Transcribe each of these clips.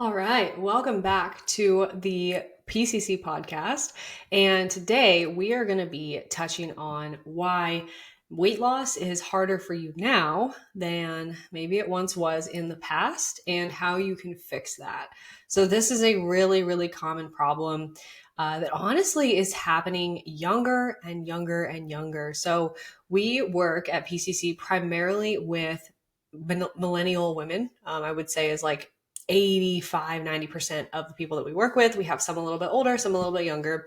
All right, welcome back to the PCC Podcast. And today we are going to be touching on why weight loss is harder for you now than maybe it once was in the past and how you can fix that. So, this is a really, really common problem that honestly is happening younger and younger and younger. So, we work at PCC primarily with millennial women. I would say is like 85, 90% of the people that we work with. We have some a little bit older, some a little bit younger,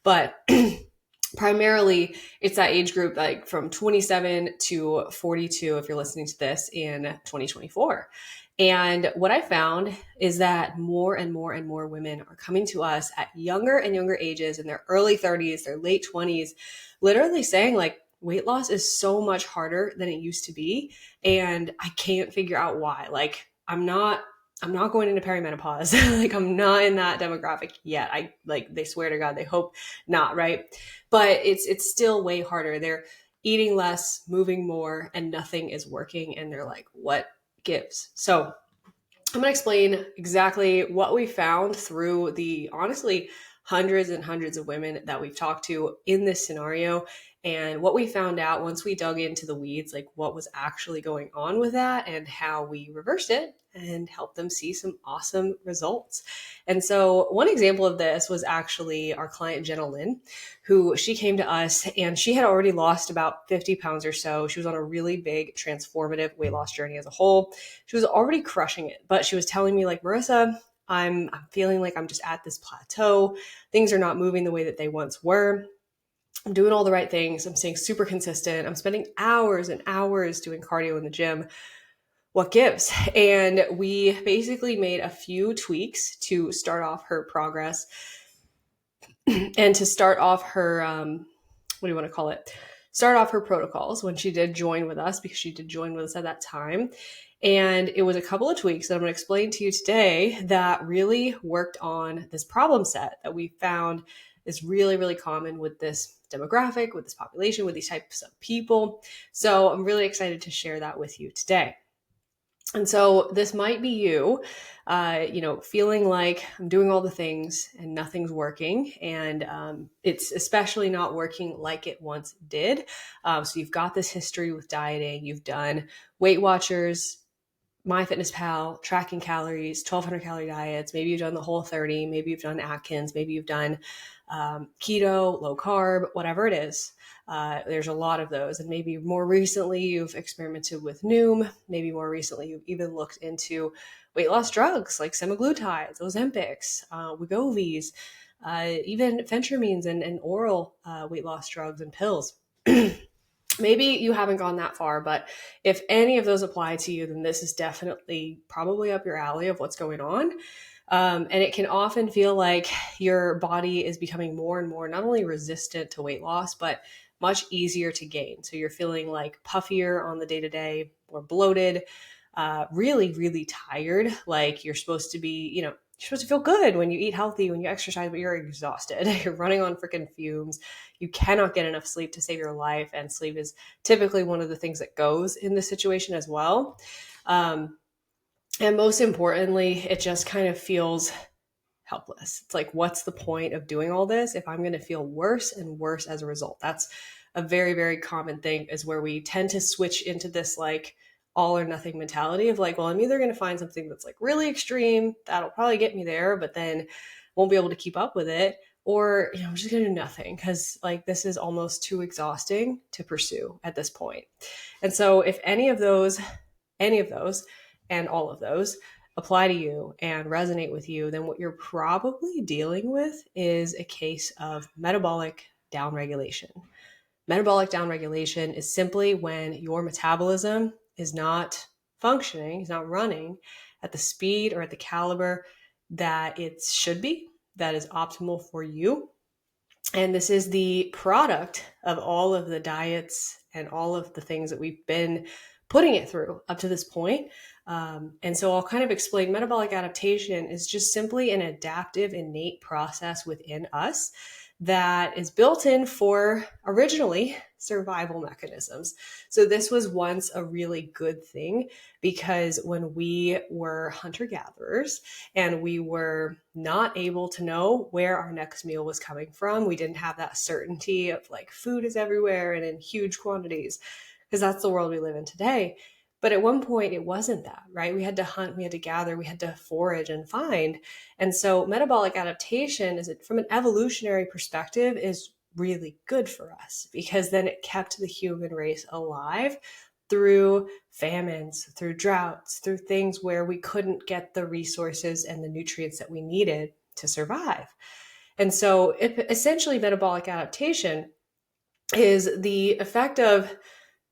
but primarily it's that age group like from 27 to 42 if you're listening to this in 2024. And what I found is that more and more and more women are coming to us at younger and younger ages in their early 30s, their late 20s, literally saying like, weight loss is so much harder than it used to be. And I can't figure out why. Like, I'm not going into perimenopause. Like, I'm not in that demographic yet. They swear to God, they hope not, right? But it's still way harder. They're eating less, moving more, and nothing is working. And they're like, what gives? So I'm going to explain exactly what we found through the honestly hundreds and hundreds of women that we've talked to in this scenario, and what we found out once we dug into the weeds, like what was actually going on with that and how we reversed it and helped them see some awesome results. And so one example of this was actually our client, Jenna Lynn, who she came to us and she had already lost about 50 pounds or so. She was on a really big transformative weight loss journey as a whole. She was already crushing it, but she was telling me like, Marissa, I'm feeling like I'm just at this plateau. Things are not moving the way that they once were. I'm doing all the right things. I'm staying super consistent. I'm spending hours and hours doing cardio in the gym. What gives? And we basically made a few tweaks to start off her progress and to start off her, what do you want to call it? Start off her protocols when she did join with us, because she did join with us at that time. And it was a couple of tweaks that I'm going to explain to you today that really worked on this problem set that we found is really, really common with this demographic, with this population, with these types of people. So I'm really excited to share that with you today. And so this might be you, feeling like I'm doing all the things and nothing's working. And it's especially not working like it once did. So you've got this history with dieting. You've done Weight Watchers, MyFitnessPal, tracking calories, 1,200 calorie diets. Maybe you've done the Whole30. Maybe you've done Atkins. Maybe you've done keto, low carb, whatever it is. There's a lot of those. And maybe more recently you've experimented with Noom. Maybe more recently you've even looked into weight loss drugs like semaglutides, Ozempics, Wegovy's, even phentermines and oral weight loss drugs and pills. Maybe you haven't gone that far, but if any of those apply to you, then this is definitely probably up your alley of what's going on. And it can often feel like your body is becoming more and more not only resistant to weight loss, but much easier to gain. So you're feeling like puffier on the day-to-day, more bloated, really, really tired. Like you're supposed to be, you're supposed to feel good when you eat healthy, when you exercise, but you're exhausted. You're running on freaking fumes. You cannot get enough sleep to save your life. And sleep is typically one of the things that goes in this situation as well. And most importantly, it just kind of feels helpless. It's like, what's the point of doing all this if I'm going to feel worse and worse as a result? That's a very, very common thing, is where we tend to switch into this like all or nothing mentality of like, well, I'm either going to find something that's like really extreme, that'll probably get me there, but then won't be able to keep up with it. Or, I'm just going to do nothing because like this is almost too exhausting to pursue at this point. And so if any of those and all of those apply to you and resonate with you, then what you're probably dealing with is a case of metabolic downregulation. Metabolic downregulation is simply when your metabolism is not functioning, is not running at the speed or at the caliber that it should be, that is optimal for you. And this is the product of all of the diets and all of the things that we've been putting it through up to this point. And so I'll kind of explain metabolic adaptation is just simply an adaptive, innate process within us that is built in for originally survival mechanisms. So this was once a really good thing, because when we were hunter-gatherers and we were not able to know where our next meal was coming from, we didn't have that certainty of like food is everywhere and in huge quantities, because that's the world we live in today. But at one point it wasn't that, right? We had to hunt, we had to gather, we had to forage and find. And so metabolic adaptation from an evolutionary perspective is really good for us, because then it kept the human race alive through famines, through droughts, through things where we couldn't get the resources and the nutrients that we needed to survive. And so essentially metabolic adaptation is the effect of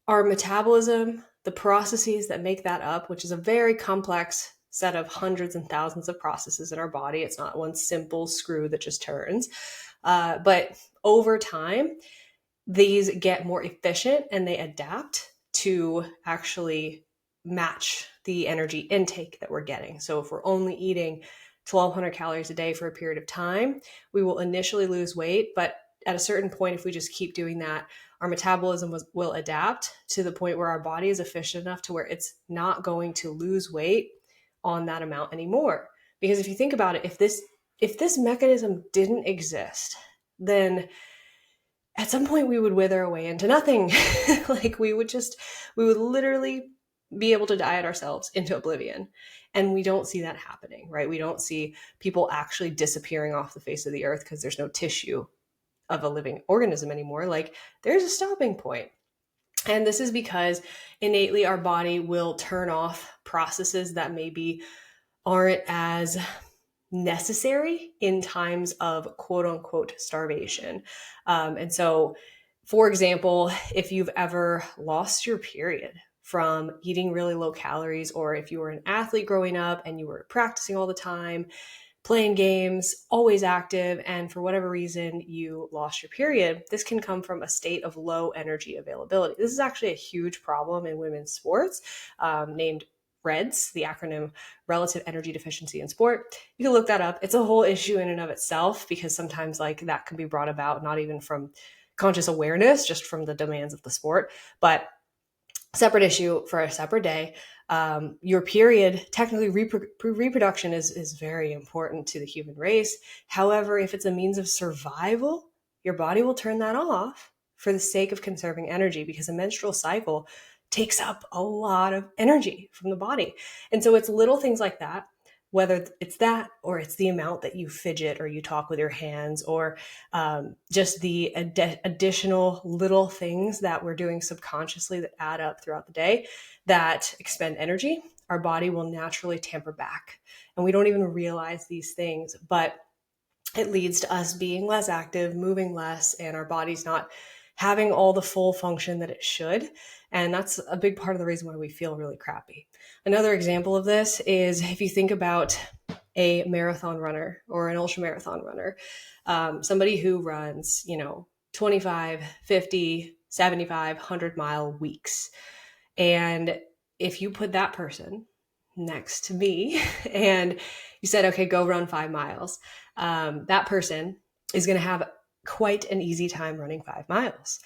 our metabolism, the processes that make that up, which is a very complex set of hundreds and thousands of processes in our body. It's not one simple screw that just turns. But over time, these get more efficient and they adapt to actually match the energy intake that we're getting. So if we're only eating 1,200 calories a day for a period of time, we will initially lose weight. But at a certain point, if we just keep doing that, our metabolism will adapt to the point where our body is efficient enough to where it's not going to lose weight on that amount anymore. Because if you think about it, if this mechanism didn't exist, then at some point we would wither away into nothing. Like we would literally be able to diet ourselves into oblivion. And we don't see that happening, right? We don't see people actually disappearing off the face of the earth because there's no tissue of a living organism anymore. Like there's a stopping point. And this is because innately our body will turn off processes that maybe aren't as necessary in times of quote unquote starvation. And so, for example, if you've ever lost your period from eating really low calories, or if you were an athlete growing up and you were practicing all the time, playing games, always active, and for whatever reason you lost your period, this can come from a state of low energy availability. This is actually a huge problem in women's sports, named REDS, the acronym Relative Energy Deficiency in Sport. You can look that up. It's a whole issue in and of itself, because sometimes like that can be brought about not even from conscious awareness, just from the demands of the sport. But separate issue for a separate day. Your period, technically reproduction is very important to the human race. However, if it's a means of survival, your body will turn that off for the sake of conserving energy, because a menstrual cycle takes up a lot of energy from the body. And so it's little things like that, whether it's that or it's the amount that you fidget or you talk with your hands, or just the additional little things that we're doing subconsciously that add up throughout the day that expend energy, our body will naturally tamper back. And we don't even realize these things, but it leads to us being less active, moving less, and our body's not having all the full function that it should. And that's a big part of the reason why we feel really crappy. Another example of this is if you think about a marathon runner or an ultra marathon runner, somebody who runs, 25, 50, 75, 100-mile weeks. And if you put that person next to me and you said, okay, go run 5 miles, that person is going to have quite an easy time running 5 miles.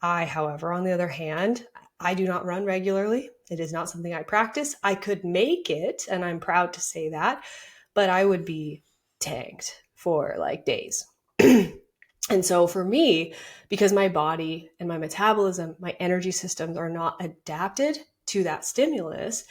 I, however, on the other hand, I do not run regularly. It is not something I practice. I could make it, and I'm proud to say that, but I would be tanked for like days. And so for me, because my body and my metabolism, my energy systems are not adapted to that stimulus,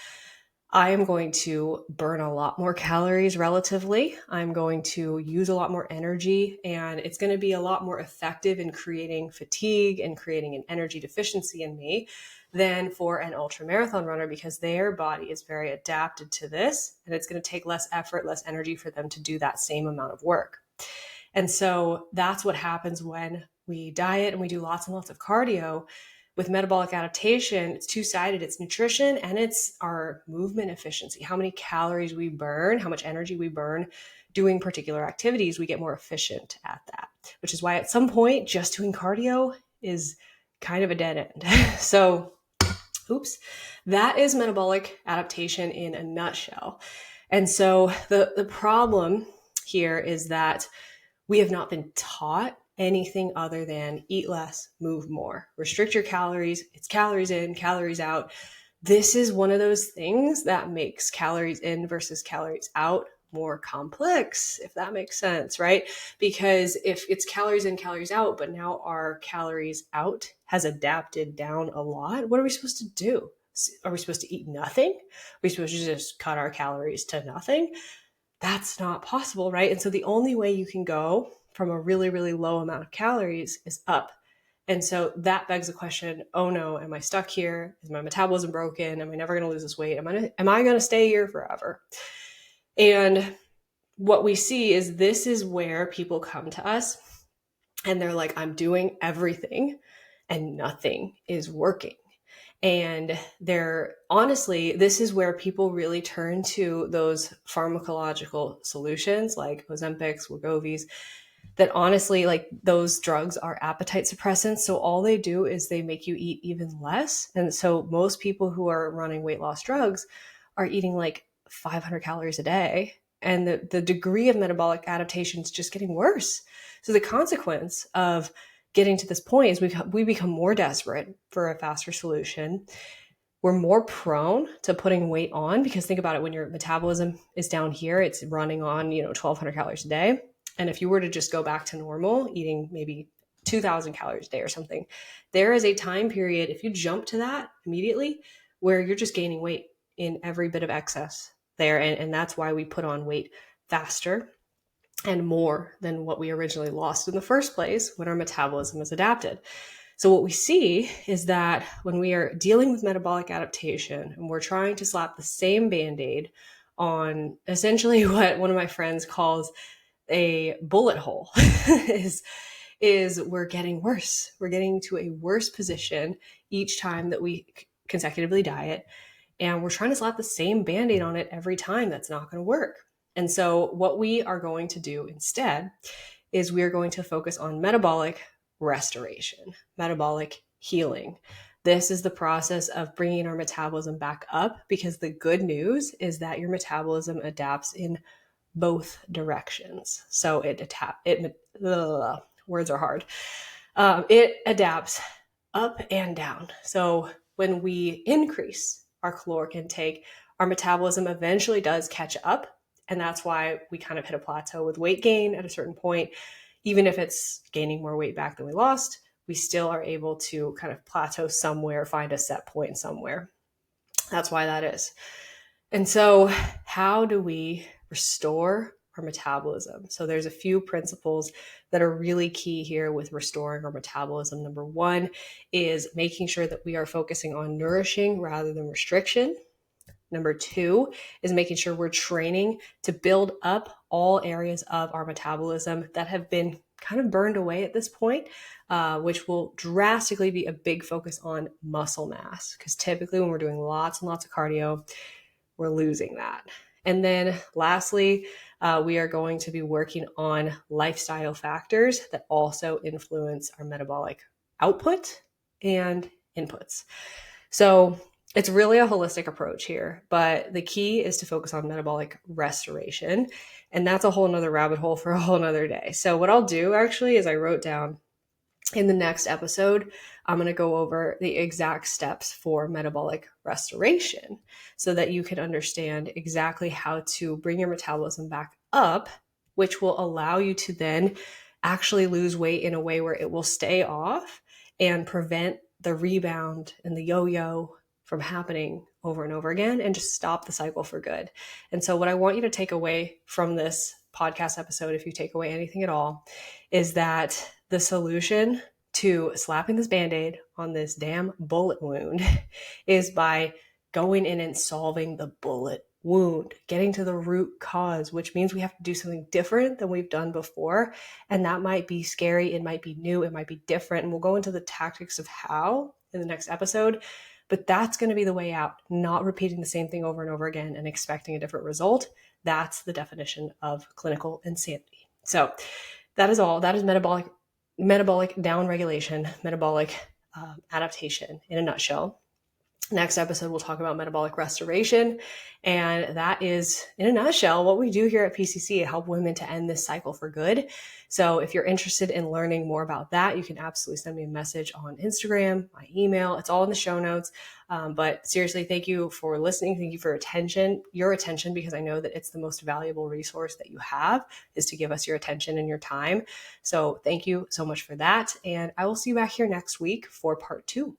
I am going to burn a lot more calories relatively. I'm going to use a lot more energy, and it's going to be a lot more effective in creating fatigue and creating an energy deficiency in me than for an ultra marathon runner, because their body is very adapted to this, and it's going to take less effort, less energy for them to do that same amount of work. And so that's what happens when we diet and we do lots and lots of cardio. With metabolic adaptation, it's two-sided. It's nutrition and it's our movement efficiency. How many calories we burn, how much energy we burn doing particular activities, we get more efficient at that, which is why at some point just doing cardio is kind of a dead end. So, that is metabolic adaptation in a nutshell. And so the problem here is that we have not been taught anything other than eat less, move more, restrict your calories. It's calories in, calories out. This is one of those things that makes calories in versus calories out more complex, if that makes sense, right? Because if it's calories in, calories out, but now our calories out has adapted down a lot, what are we supposed to do? Are we supposed to eat nothing? Are we supposed to just cut our calories to nothing? That's not possible, right? And so the only way you can go from a really, really low amount of calories is up. And so that begs the question, oh no, am I stuck here? Is my metabolism broken? Am I never going to lose this weight? Am I going to stay here forever? And what we see is this is where people come to us and they're like, I'm doing everything and nothing is working. And this is where people really turn to those pharmacological solutions like Ozempics, Wegovy's, that honestly, like those drugs are appetite suppressants. So all they do is they make you eat even less. And so most people who are running weight loss drugs are eating like 500 calories a day. And the degree of metabolic adaptation is just getting worse. So the consequence of getting to this point is we become more desperate for a faster solution. We're more prone to putting weight on because think about it, when your metabolism is down here, it's running on, 1,200 calories a day. And if you were to just go back to normal, eating maybe 2,000 calories a day or something, there is a time period, if you jump to that immediately, where you're just gaining weight in every bit of excess there. And that's why we put on weight faster and more than what we originally lost in the first place when our metabolism is adapted. So what we see is that when we are dealing with metabolic adaptation and we're trying to slap the same Band-Aid on essentially what one of my friends calls a bullet hole is we're getting worse. We're getting to a worse position each time that we consecutively diet. And we're trying to slap the same Band-Aid on it every time. That's not going to work. And so what we are going to do instead is we are going to focus on metabolic restoration, metabolic healing. This is the process of bringing our metabolism back up, because the good news is that your metabolism adapts in both directions. So words are hard. It adapts up and down. So when we increase our caloric intake, our metabolism eventually does catch up. And that's why we kind of hit a plateau with weight gain at a certain point. Even if it's gaining more weight back than we lost, we still are able to kind of plateau somewhere, find a set point somewhere. That's why that is. And so how do we restore our metabolism? So there's a few principles that are really key here with restoring our metabolism. Number one is making sure that we are focusing on nourishing rather than restriction. Number two is making sure we're training to build up all areas of our metabolism that have been kind of burned away at this point, which will drastically be a big focus on muscle mass. Because typically when we're doing lots and lots of cardio, we're losing that. And then lastly, we are going to be working on lifestyle factors that also influence our metabolic output and inputs. So it's really a holistic approach here, but the key is to focus on metabolic restoration. And that's a whole nother rabbit hole for a whole nother day. So what I'll do actually is I wrote down in the next episode, I'm going to go over the exact steps for metabolic restoration so that you can understand exactly how to bring your metabolism back up, which will allow you to then actually lose weight in a way where it will stay off and prevent the rebound and the yo-yo from happening over and over again and just stop the cycle for good. And so what I want you to take away from this podcast episode, if you take away anything at all, is that the solution to slapping this Band-Aid on this damn bullet wound is by going in and solving the bullet wound, getting to the root cause, which means we have to do something different than we've done before. And that might be scary. It might be new. It might be different. And we'll go into the tactics of how in the next episode. But that's going to be the way out, not repeating the same thing over and over again and expecting a different result. That's the definition of clinical insanity. So that is all. That is metabolic downregulation, metabolic adaptation in a nutshell. Next episode, we'll talk about metabolic restoration. And that is, in a nutshell, what we do here at PCC, help women to end this cycle for good. So if you're interested in learning more about that, you can absolutely send me a message on Instagram, my email. It's all in the show notes. But seriously, thank you for listening. Thank you for your attention, because I know that it's the most valuable resource that you have, is to give us your attention and your time. So thank you so much for that. And I will see you back here next week for part 2.